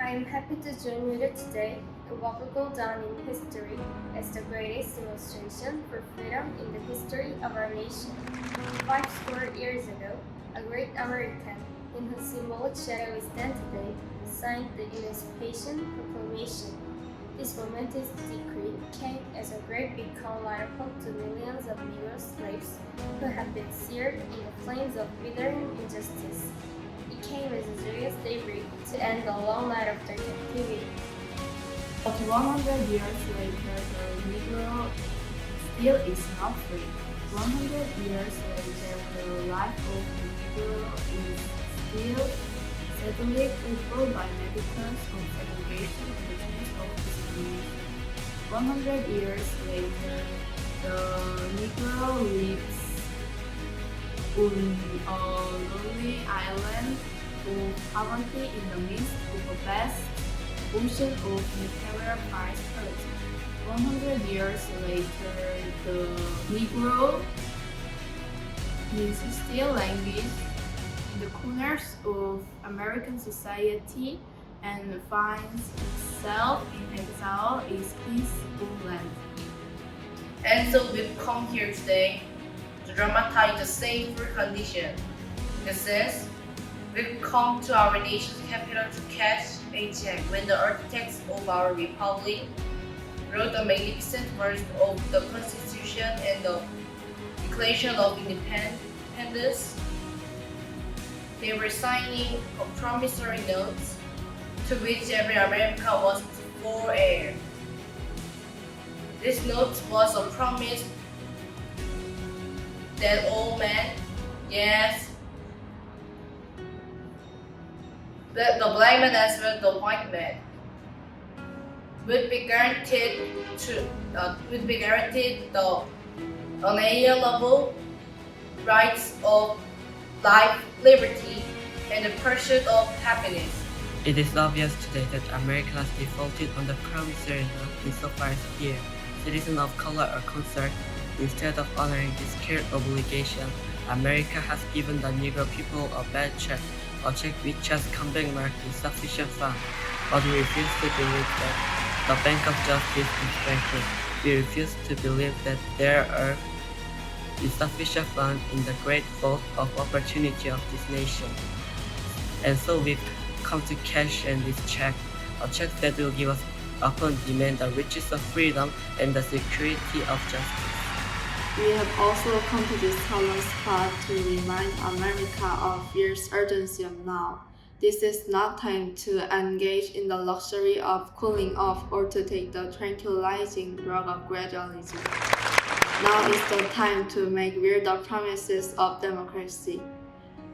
I am happy to join you today in what will go down in history as the greatest demonstration for freedom in the history of our nation. 50 years ago, a great American, in whose symbolic shadow we stand today, signed the Emancipation Proclamation. This momentous decree came as a great big call of hope to millions of Negro slaves who had been seared in the flames of withering injustice. It came as a joyous daybreak to end the long night of their captivity. But 100 years later, the Negro still is not free. 100 years later, the life of the Negro is still sadly crippled by methods of segregation and the chains of discrimination. 100 years later, the Negro lives on a lonely island of poverty in the midst of a vast ocean of material prosperity. 100 years later, the Negro is still languishes in the corners of American society and finds itself in exile in his own land. And so we've come here today to dramatize the same free condition. In a sense, we've come to our nation's capital to catch a check when the architects of our republic wrote a magnificent version of the Constitution and the Declaration of Independence. They were signing a promissory note to which every American was to forbear. This note was a promise that all men, yes, that the black man as well as the white man would be guaranteed the unalienable rights of life, liberty, and the pursuit of happiness. It is obvious today that America has defaulted on the promissory note insofar as here, citizens of color are concerned. Instead of honoring this clear obligation, America has given the Negro people a bad check, a check which has come back marked insufficient funds. But we refuse to believe that the Bank of Justice is bankrupt. We refuse to believe that there are insufficient funds in the great vault of opportunity of this nation. And so we've come to cash in this check, a check that will give us upon demand the riches of freedom and the security of justice. We have also come to this solemn spot to remind America of fierce urgency of now. This is not time to engage in the luxury of cooling off or to take the tranquilizing drug of gradualism. Now is the time to make real the promises of democracy.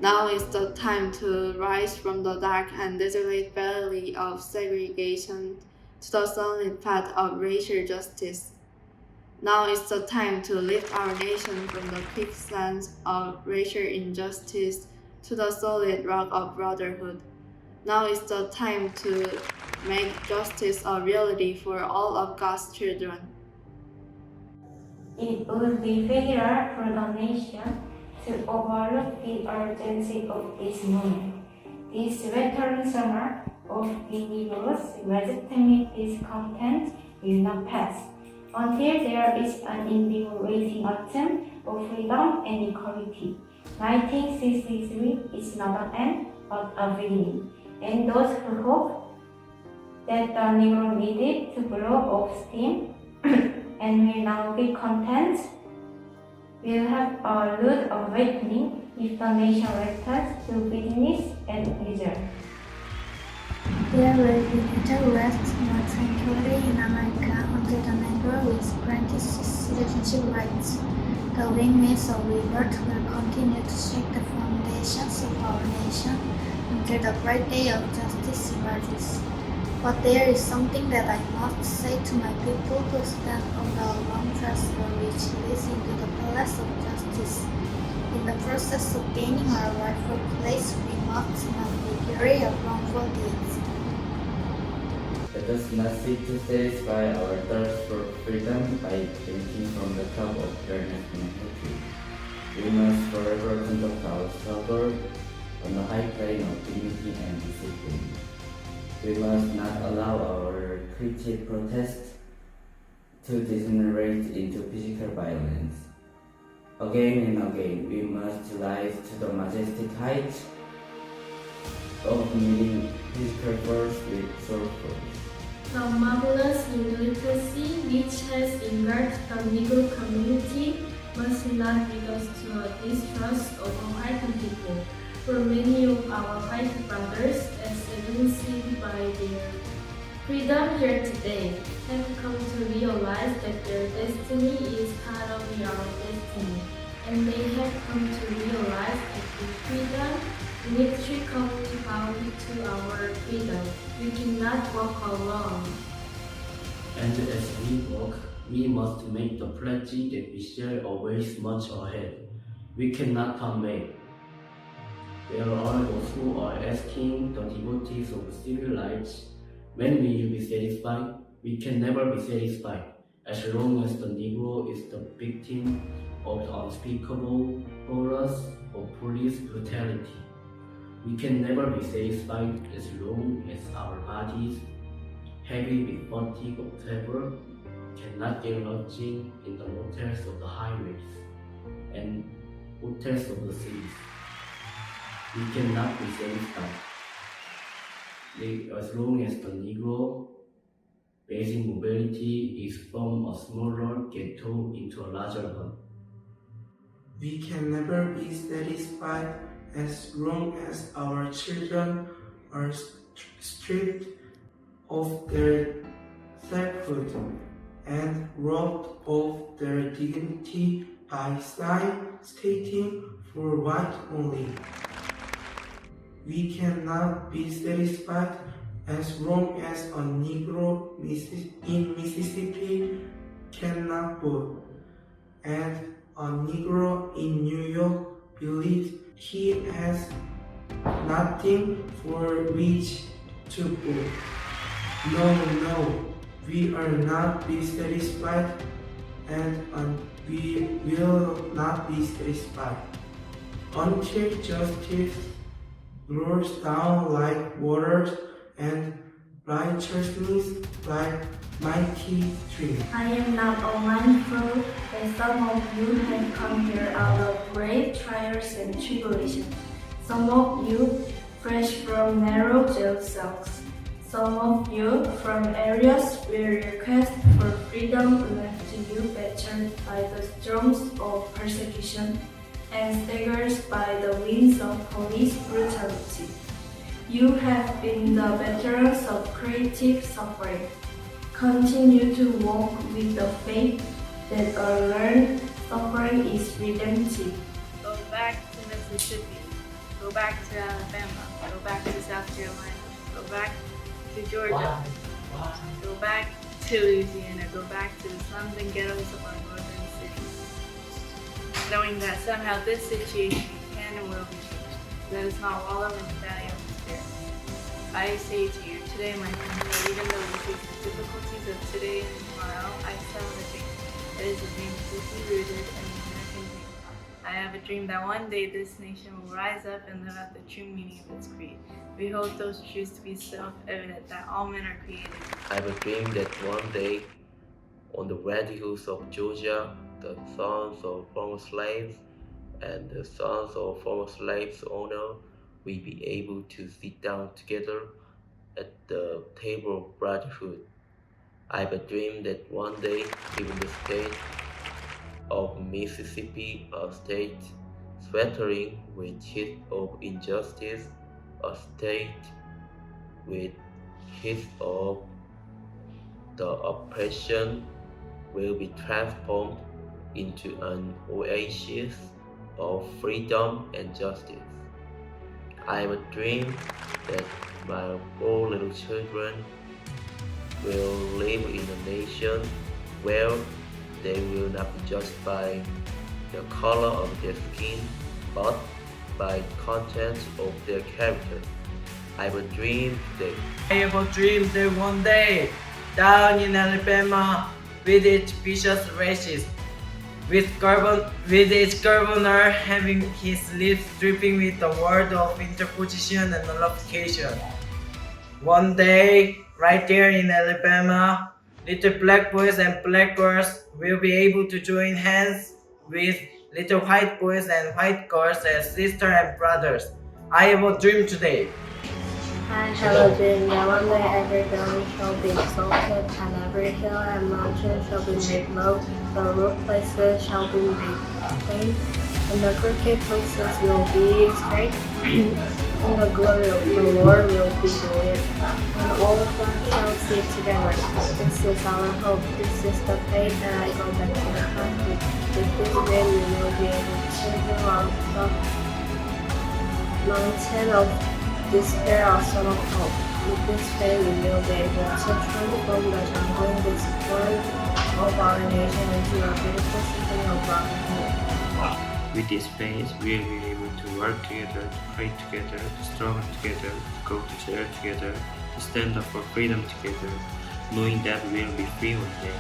Now is the time to rise from the dark and desolate valley of segregation to the sunlit path of racial justice. Now is the time to lift our nation from the quicksand of racial injustice to the solid rock of brotherhood. Now is the time to make justice a reality for all of God's children. It would be fair for the nation to overlook the urgency of this moment. This veteran summer of the Negroes' legitimate discontent will not pass until there is an invigorating autumn of freedom and equality. 1963 is not an end, but a beginning. And those who hope that the Negro needed to blow off steam and will now be content will have a rude awakening if the nation returns to business and leisure. There will be little rest nor tranquility in America until the Negro is granted citizenship rights. The windmills of rebirth will continue to shake the foundations of our nation until the bright day of justice emerges. But there is something that I must say to my people who stand on the long threshold which leads into the palace of justice. In the process of gaining our rightful place, we must not be weary of wrongful deeds. Let us not seek to satisfy our thirst for freedom by drinking from the cup of fairness and equity. We must forever conduct our struggle on the high plane of dignity and discipline. We must not allow our creative protest to degenerate into physical violence. Again and again, we must rise to the majestic height of meeting physical force with soul force. The marvelous illiteracy which has engulfed the Negro community must not lead us to a distrust of white people, for many of our white brothers, as evidenced by their freedom here today, have come to realize that their destiny is part of our destiny, and they have come to realize that with freedom, inextricably bound to our freedom. We cannot walk alone. And as we walk, we must make the pledge that we shall always march ahead. We cannot turn back. There are those who are asking the devotees of civil rights, when will you be satisfied? We can never be satisfied as long as the Negro is the victim of the unspeakable horrors of police brutality. We can never be satisfied as long as our bodies, heavy with fatigue of travel, cannot get lodging in the motels of the highways and hotels of the cities. We cannot be satisfied as long as the Negro basic mobility is from a smaller ghetto into a larger one. We can never be satisfied as long as our children are stripped of their selfhood and robbed of their dignity by stating for white only. We cannot be satisfied as long as a Negro in Mississippi cannot vote, and a Negro in New York believes he has nothing for which to vote. No, we are not be satisfied, and we will not be satisfied until justice roars down like waters and righteousness like mighty streams. I am not unmindful that some of you have come here out of great trials and tribulations. Some of you fresh from narrow jail cells. Some of you from areas where your quest for freedom left you battered by the storms of persecution and staggered by the winds of police brutality. You have been the veterans of creative suffering. Continue to walk with the faith that a learned suffering is redemptive. Go back to Mississippi. Go back to Alabama. Go back to South Carolina. Go back to Georgia. Go back to Louisiana. Go back to the slums and ghettos of our northern cities. Knowing that somehow this situation can and will be changed. Let us not wallow in the valley of despair. I say to you, today, my friends, that even though we face the difficulties of today and tomorrow, I still have a dream. It is a dream deeply rooted in the American dream. I have a dream that one day this nation will rise up and live out the true meaning of its creed. We hold those truths to be self-evident that all men are created. I have a dream that one day, on the red hills of Georgia, the sons of former slaves and the sons of former slaves' owner will be able to sit down together at the table of brotherhood. I have a dream that one day, even the state of Mississippi, a state sweltering with heat of injustice, a state with heat of the oppression, will be transformed into an oasis of freedom and justice. I have a dream that my 4 little children will live in a nation where they will not be judged by the color of their skin, but by the content of their character. I have a dream today. I have a dream that one day, down in Alabama, with its vicious races, with its governor having his lips dripping with the word of interposition and nullification, One day, right there in Alabama, little black boys and black girls will be able to join hands with little white boys and white girls as sisters and brothers. I have a dream today. I have a dream that one day every valley shall be exalted, and every hill and mountain shall be made low. The rough places shall be made plain, and the crooked places will be straight. And the glory of the Lord will be revealed, and all of us shall see together. This is our hope. This is the faith that I go back to the country. With this way we will be able to go out the mountain of despair or son of hope. With this way we will be able to transform the jungle, this world of our nation into a beautiful city of brotherhood. With this faith, we will be able to work together, to pray together, to struggle together, to go to church together, to stand up for freedom together, knowing that we will be free one day.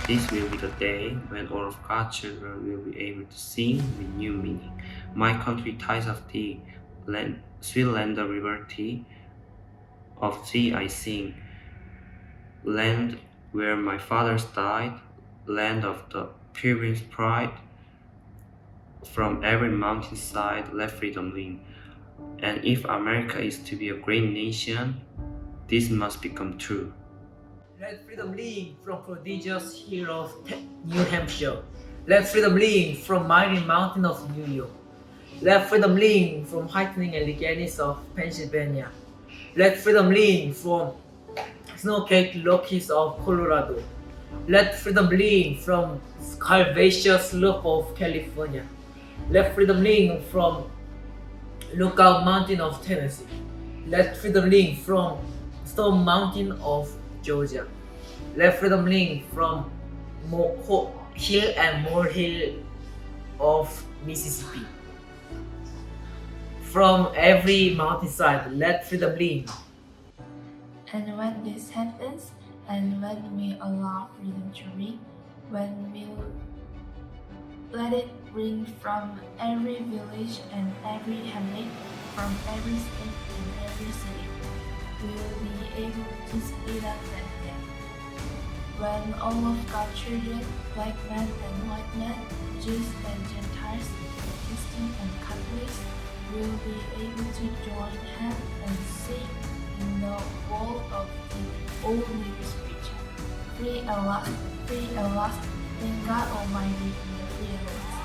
This will be the day when all of God's children will be able to sing with new meaning. My country, ties of thee, sweet land of liberty, of thee I sing. Land where my fathers died, land of the pilgrim's pride. From every mountainside let freedom ring. And if America is to be a great nation, this must become true. Let freedom ring from prodigious hill of New Hampshire. Let freedom ring from mighty mountain of New York. Let freedom ring from heightening alleghanies of Pennsylvania. Let freedom ring from snow-capped Rockies of Colorado. Let freedom ring from curvaceous slope of California. Let freedom ring from Lookout Mountain of Tennessee. Let freedom ring from Stone Mountain of Georgia. Let freedom ring from Hill and Molehill of Mississippi. From every mountainside, let freedom ring. And when this happens, and when we allow freedom to ring, when we let it ring from every village and every hamlet, from every state and every city, we will be able to speed up that day. When all of God's children, black men and white men, Jews and Gentiles, Christians and Catholics, will be able to join hands and sing in the wall of the old new speech. Free at last, thank God Almighty in the free at last.